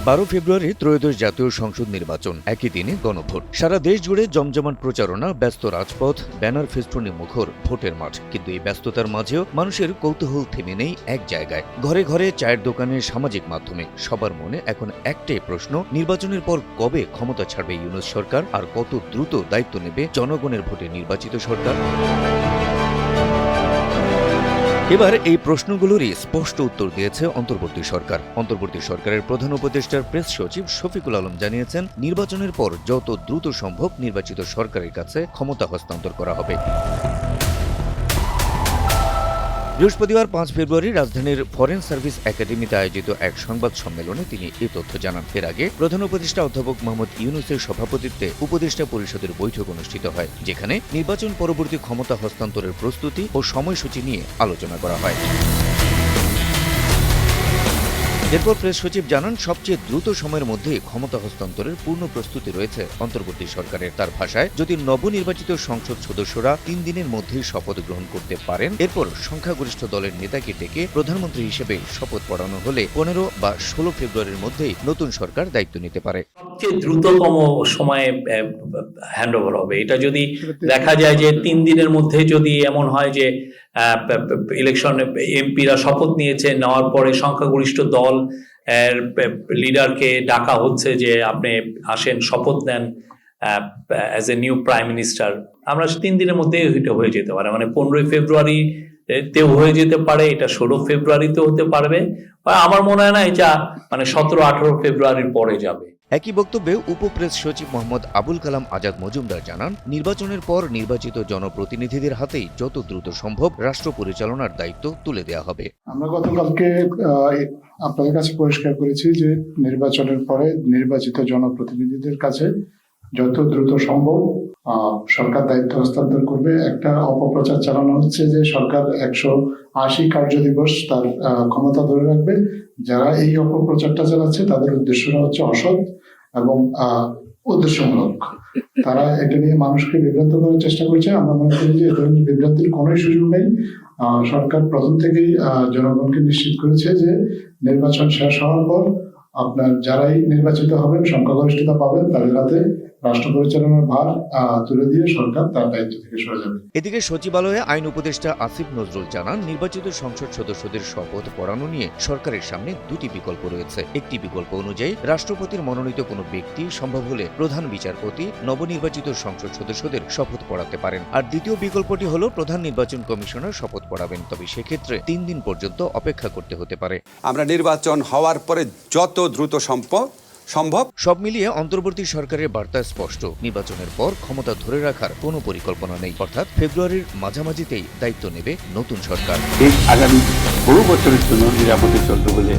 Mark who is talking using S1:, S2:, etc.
S1: 12 ফেব্রুয়ারি ত্রয়োদশ জাতীয় সংসদ নির্বাচন, একই দিনে গণভোট। সারা দেশ জুড়ে জমজমাট প্রচারণা, ব্যস্ত রাজপথ, ব্যানার ফেস্টুনে মুখর ভোটের মাঠ। কিন্তু এই ব্যস্ততার মাঝেও মানুষের কৌতূহল থেমে নেই এক জায়গায়। ঘরে ঘরে, চায়ের দোকানে, সামাজিক মাধ্যমে সবার মনে এখন একটাই প্রশ্ন, নির্বাচনের পর কবে ক্ষমতা ছাড়বে ইউনূস সরকার, আর কত দ্রুত দায়িত্ব নেবে জনগণের ভোটে নির্বাচিত সরকার। এবার এই প্রশ্নগুলোরই স্পষ্ট উত্তর দিয়েছে অন্তর্বর্তী সরকার। অন্তর্বর্তী সরকারের প্রধান উপদেষ্টার প্রেস সচিব শফিকুল আলম জানিয়েছেন, নির্বাচনের পর যত দ্রুত সম্ভব নির্বাচিত সরকারের কাছে ক্ষমতা হস্তান্তর করা হবে। বৃহস্পতিবার 5 ফেব্রুয়ারি রাজধানীর ফরেন সার্ভিস একাডেমিতে আয়োজিত এক সংবাদ সম্মেলনে তিনি এই তথ্য জানান। এর আগে প্রধান উপদেষ্টা অধ্যাপক মোহাম্মদ ইউনূসের সভাপতিত্বে উপদেষ্টা পরিষদের বৈঠক অনুষ্ঠিত হয়, যেখানে নির্বাচন পরবর্তী ক্ষমতা হস্তান্তরের প্রস্তুতি ও সময়সূচি নিয়ে আলোচনা করা হয়। এরপর প্রেস সচিব জানান, সবচেয়ে দ্রুত সময়ের মধ্যে ক্ষমতা হস্তান্তরের পূর্ণ প্রস্তুতি রয়েছে অন্তর্বর্তী সরকারের। তার ভাষায়, যদি নবনির্বাচিত সংসদ সদস্যরা 3 দিনের মধ্যেই শপথ গ্রহণ করতে পারেন, এরপর সংখ্যাগরিষ্ঠ দলের নেতাকে ডেকে প্রধানমন্ত্রী হিসেবে শপথ পড়ানো হলে 15 বা 16 ফেব্রুয়ারির মধ্যেই নতুন সরকার দায়িত্ব নিতে পারে।
S2: সবচেয়ে দ্রুততম সময়ে হ্যান্ডওভার হবে। এটা যদি দেখা যায় যে 3 দিনের মধ্যে যদি এমন হয় যে ইলেকশন এমপিরা শপথ নিয়েছে, নেওয়ার পরে সংখ্যাগরিষ্ঠ দল লিডারকে ডাকা হচ্ছে যে আপনি আসেন, শপথ নেন as a new prime minister, আমরা 3 দিনের মধ্যে এটা হয়ে যেতে পারে। মানে 15 ফেব্রুয়ারি তেও হয়ে যেতে পারে, এটা 16 ফেব্রুয়ারিতেও হতে পারবে। আমার মনে হয় না এটা মানে 17-18 ফেব্রুয়ারির পরে যাবে।
S1: একই বক্তব্যে উপপ্রেস সচিব মোহাম্মদ আবুল কালাম আজাদ মজুমদার জানান, নির্বাচনের পর নির্বাচিত জনপ্রতিনিধিদের হাতেই যত দ্রুত সম্ভব রাষ্ট্র পরিচালনার দায়িত্ব তুলে দেওয়া হবে।
S3: আমরা গতকালকে আপনাদের কাছে পরিষ্কার করেছি যে নির্বাচনের পরে নির্বাচিত জনপ্রতিনিধিদের কাছে যত দ্রুত সম্ভব সরকার দায়িত্ব হস্তান্তর করবে। একটা অপপ্রচার চালানো হচ্ছে যে সরকার 180 কার্যদিবস তার ক্ষমতা ধরে রাখবে। যারা এই অপপ্রচারটা চালাচ্ছে তাদের উদ্দেশ্যটা হচ্ছে অসৎ এবং উদ্দেশ্যমূলক। তারা এটা নিয়ে মানুষকে বিভ্রান্ত করার চেষ্টা করছে। আমরা মনে করি যে এ ধরনের বিভ্রান্তির কোনো সুযোগ নেই। সরকার প্রথম থেকেই জনগণকে নিশ্চিত করেছে যে নির্বাচন শেষ হওয়ার পর আপনার যারাই নির্বাচিত হবেন, সংখ্যাগরিষ্ঠতা পাবেন, তাদের হাতে রাষ্ট্র পরিচালনার ভার তুলে দিয়ে সরকার তার দায়িত্ব থেকে সরে যাবে।
S1: এদিকে সচিবালয়ে আইন উপদেষ্টা আসিফ নজরুল জানান, নির্বাচিত সংসদ সদস্যদের শপথ পড়ানো নিয়ে সরকারের সামনে দুটি বিকল্প রয়েছে। একটি বিকল্প অনুযায়ী রাষ্ট্রপতির মনোনীত কোনো ব্যক্তি, সম্ভব হলে প্রধান বিচারপতি, নবনির্বাচিত সংসদ সদস্যদের শপথ পড়াতে পারেন। আর দ্বিতীয় বিকল্পটি হল প্রধান নির্বাচন কমিশনার শপথ পড়াবেন। তবে সেক্ষেত্রে 3 দিন পর্যন্ত অপেক্ষা করতে হতে পারে।
S4: আমরা নির্বাচন হওয়ার পরে যত দ্রুত সম্ভব
S1: সব মিলিয়ে অন্তর্বর্তী সরকারের বার্তা স্পষ্ট, নির্বাচনের পর ক্ষমতা ধরে রাখার কোনো পরিকল্পনা নেই। অর্থাৎ ফেব্রুয়ারির মাঝামাঝিতেই দায়িত্ব নেবে নতুন সরকার।
S5: আগামী বহু বছরের জন্য নিরাপদে চলবে বলে